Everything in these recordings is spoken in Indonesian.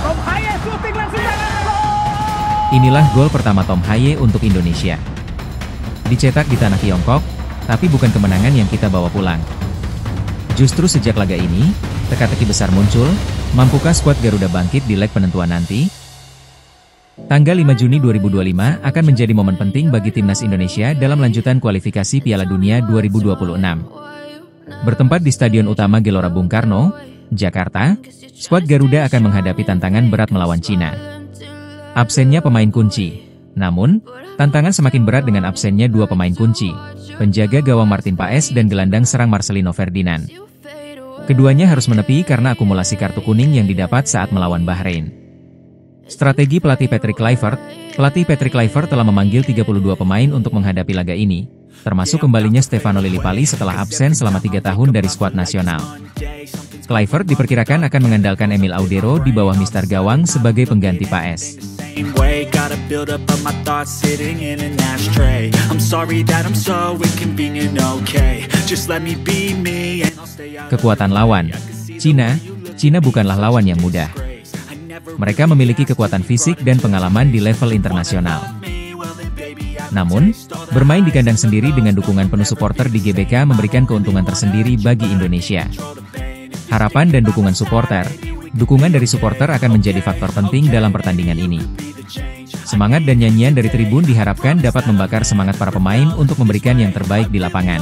Tom Haye shooting langsung dalam. Inilah gol pertama Tom Haye untuk Indonesia. Dicetak di tanah Tiongkok, tapi bukan kemenangan yang kita bawa pulang. Justru sejak laga ini, teka-teki besar muncul, mampukah skuad Garuda bangkit di leg penentuan nanti? Tanggal 5 Juni 2025 akan menjadi momen penting bagi timnas Indonesia dalam lanjutan kualifikasi Piala Dunia 2026. Bertempat di Stadion Utama Gelora Bung Karno, Jakarta, skuad Garuda akan menghadapi tantangan berat melawan Cina. Absennya pemain kunci. Namun, tantangan semakin berat dengan absennya dua pemain kunci, penjaga gawang Martin Paes dan gelandang serang Marcelino Ferdinand. Keduanya harus menepi karena akumulasi kartu kuning yang didapat saat melawan Bahrain. Strategi pelatih Patrick Kluivert telah memanggil 32 pemain untuk menghadapi laga ini, termasuk kembalinya Stefano Lillipali setelah absen selama 3 tahun dari skuad nasional. Kluivert diperkirakan akan mengandalkan Emil Audero di bawah mister gawang sebagai pengganti Paes. Kekuatan lawan. Cina bukanlah lawan yang mudah. Mereka memiliki kekuatan fisik dan pengalaman di level internasional. Namun, bermain di kandang sendiri dengan dukungan penuh supporter di GBK memberikan keuntungan tersendiri bagi Indonesia. Harapan dan dukungan dari supporter akan menjadi faktor penting dalam pertandingan ini. Semangat dan nyanyian dari tribun diharapkan dapat membakar semangat para pemain untuk memberikan yang terbaik di lapangan.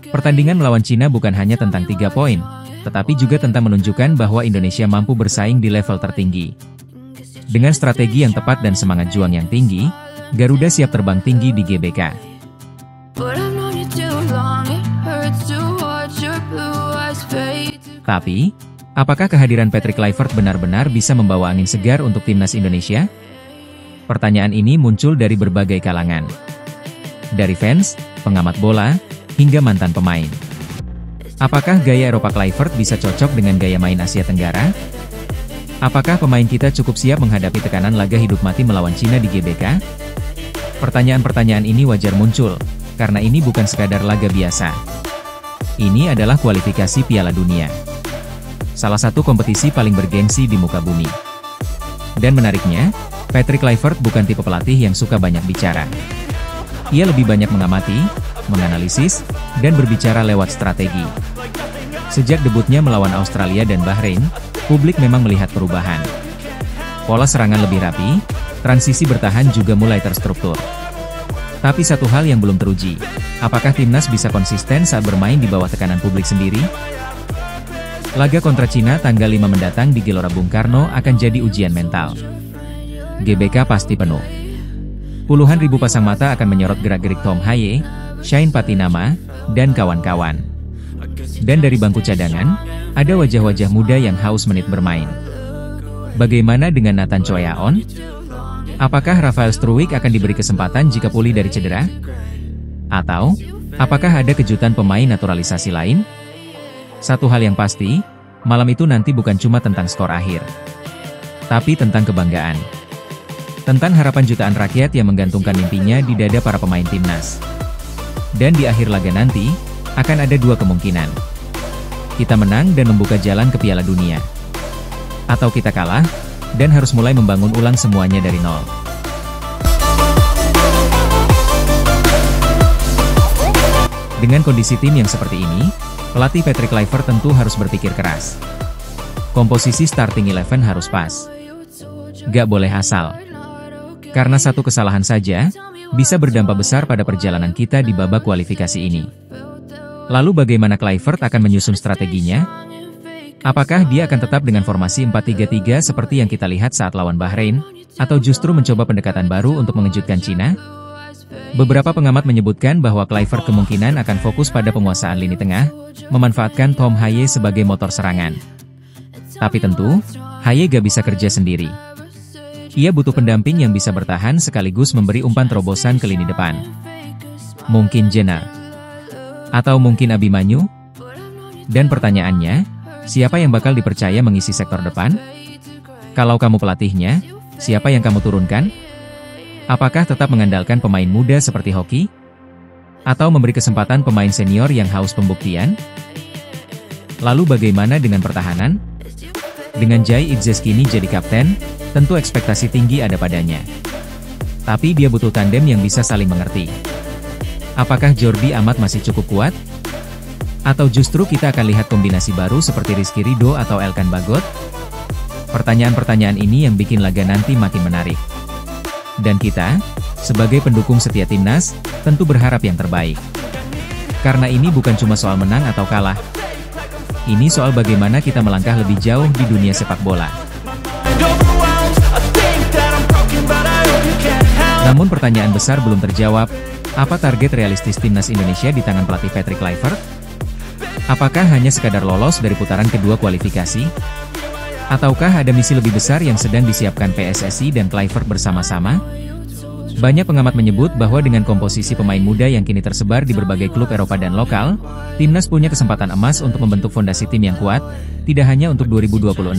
Pertandingan melawan Cina bukan hanya tentang 3 poin, tetapi juga tentang menunjukkan bahwa Indonesia mampu bersaing di level tertinggi. Dengan strategi yang tepat dan semangat juang yang tinggi, Garuda siap terbang tinggi di GBK. Tapi, apakah kehadiran Patrick Kluivert benar-benar bisa membawa angin segar untuk timnas Indonesia? Pertanyaan ini muncul dari berbagai kalangan. Dari fans, pengamat bola, hingga mantan pemain. Apakah gaya Eropa Kluivert bisa cocok dengan gaya main Asia Tenggara? Apakah pemain kita cukup siap menghadapi tekanan laga hidup mati melawan Cina di GBK? Pertanyaan-pertanyaan ini wajar muncul, karena ini bukan sekadar laga biasa. Ini adalah kualifikasi Piala Dunia. Salah satu kompetisi paling bergengsi di muka bumi. Dan menariknya, Patrick Kluivert bukan tipe pelatih yang suka banyak bicara. Ia lebih banyak mengamati, menganalisis, dan berbicara lewat strategi. Sejak debutnya melawan Australia dan Bahrain, publik memang melihat perubahan. Pola serangan lebih rapi, transisi bertahan juga mulai terstruktur. Tapi satu hal yang belum teruji, apakah timnas bisa konsisten saat bermain di bawah tekanan publik sendiri? Laga kontra Cina tanggal 5 mendatang di Gelora Bung Karno akan jadi ujian mental. GBK pasti penuh. Puluhan ribu pasang mata akan menyorot gerak-gerik Tom Haye, Shane Patinama, dan kawan-kawan. Dan dari bangku cadangan, ada wajah-wajah muda yang haus menit bermain. Bagaimana dengan Nathan Choyaon? Apakah Rafael Struwijk akan diberi kesempatan jika pulih dari cedera? Atau, apakah ada kejutan pemain naturalisasi lain? Satu hal yang pasti, malam itu nanti bukan cuma tentang skor akhir, tapi tentang kebanggaan. Tentang harapan jutaan rakyat yang menggantungkan mimpinya di dada para pemain timnas. Dan di akhir laga nanti, akan ada dua kemungkinan. Kita menang dan membuka jalan ke Piala Dunia. Atau kita kalah, dan harus mulai membangun ulang semuanya dari nol. Dengan kondisi tim yang seperti ini, pelatih Patrick Kluivert tentu harus berpikir keras. Komposisi starting 11 harus pas. Gak boleh asal. Karena satu kesalahan saja, bisa berdampak besar pada perjalanan kita di babak kualifikasi ini. Lalu bagaimana Kluivert akan menyusun strateginya? Apakah dia akan tetap dengan formasi 4-3-3 seperti yang kita lihat saat lawan Bahrain, atau justru mencoba pendekatan baru untuk mengejutkan Cina? Beberapa pengamat menyebutkan bahwa Kluivert kemungkinan akan fokus pada penguasaan lini tengah, memanfaatkan Tom Haye sebagai motor serangan. Tapi tentu, Haye gak bisa kerja sendiri. Ia butuh pendamping yang bisa bertahan sekaligus memberi umpan terobosan ke lini depan. Mungkin Jenner. Atau mungkin Abimanyu? Dan pertanyaannya, siapa yang bakal dipercaya mengisi sektor depan? Kalau kamu pelatihnya, siapa yang kamu turunkan? Apakah tetap mengandalkan pemain muda seperti Hoki? Atau memberi kesempatan pemain senior yang haus pembuktian? Lalu bagaimana dengan pertahanan? Dengan Jai Idzes kini jadi kapten, tentu ekspektasi tinggi ada padanya. Tapi dia butuh tandem yang bisa saling mengerti. Apakah Jordi Amat masih cukup kuat? Atau justru kita akan lihat kombinasi baru seperti Rizky Ridho atau Elkan Bagot? Pertanyaan-pertanyaan ini yang bikin laga nanti makin menarik. Dan kita, sebagai pendukung setia timnas, tentu berharap yang terbaik. Karena ini bukan cuma soal menang atau kalah. Ini soal bagaimana kita melangkah lebih jauh di dunia sepak bola. Namun pertanyaan besar belum terjawab, apa target realistis timnas Indonesia di tangan pelatih Patrick Kluivert? Apakah hanya sekadar lolos dari putaran kedua kualifikasi? Ataukah ada misi lebih besar yang sedang disiapkan PSSI dan Kluivert bersama-sama? Banyak pengamat menyebut bahwa dengan komposisi pemain muda yang kini tersebar di berbagai klub Eropa dan lokal, timnas punya kesempatan emas untuk membentuk fondasi tim yang kuat, tidak hanya untuk 2026,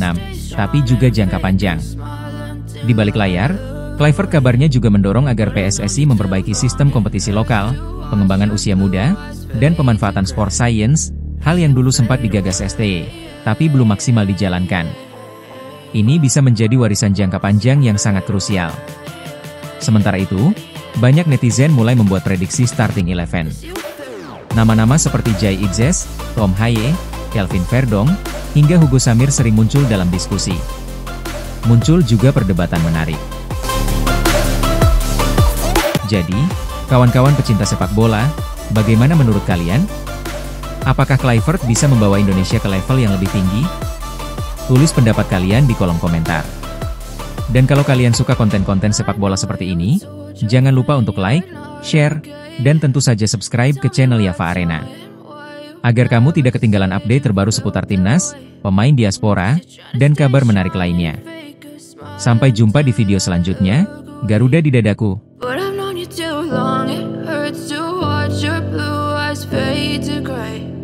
tapi juga jangka panjang. Di balik layar, Kluivert kabarnya juga mendorong agar PSSI memperbaiki sistem kompetisi lokal, pengembangan usia muda, dan pemanfaatan sport science, hal yang dulu sempat digagas STY, tapi belum maksimal dijalankan. Ini bisa menjadi warisan jangka panjang yang sangat krusial. Sementara itu, banyak netizen mulai membuat prediksi starting 11. Nama-nama seperti Jai Idzes, Tom Haye, Kelvin Verdong, hingga Hugo Samir sering muncul dalam diskusi. Muncul juga perdebatan menarik. Jadi, kawan-kawan pecinta sepak bola, bagaimana menurut kalian? Apakah Kluivert bisa membawa Indonesia ke level yang lebih tinggi? Tulis pendapat kalian di kolom komentar. Dan kalau kalian suka konten-konten sepak bola seperti ini, jangan lupa untuk like, share, dan tentu saja subscribe ke channel Yava Arena. Agar kamu tidak ketinggalan update terbaru seputar timnas, pemain diaspora, dan kabar menarik lainnya. Sampai jumpa di video selanjutnya, Garuda di dadaku. But I've known you too long, it hurts to watch your blue eyes fade to gray.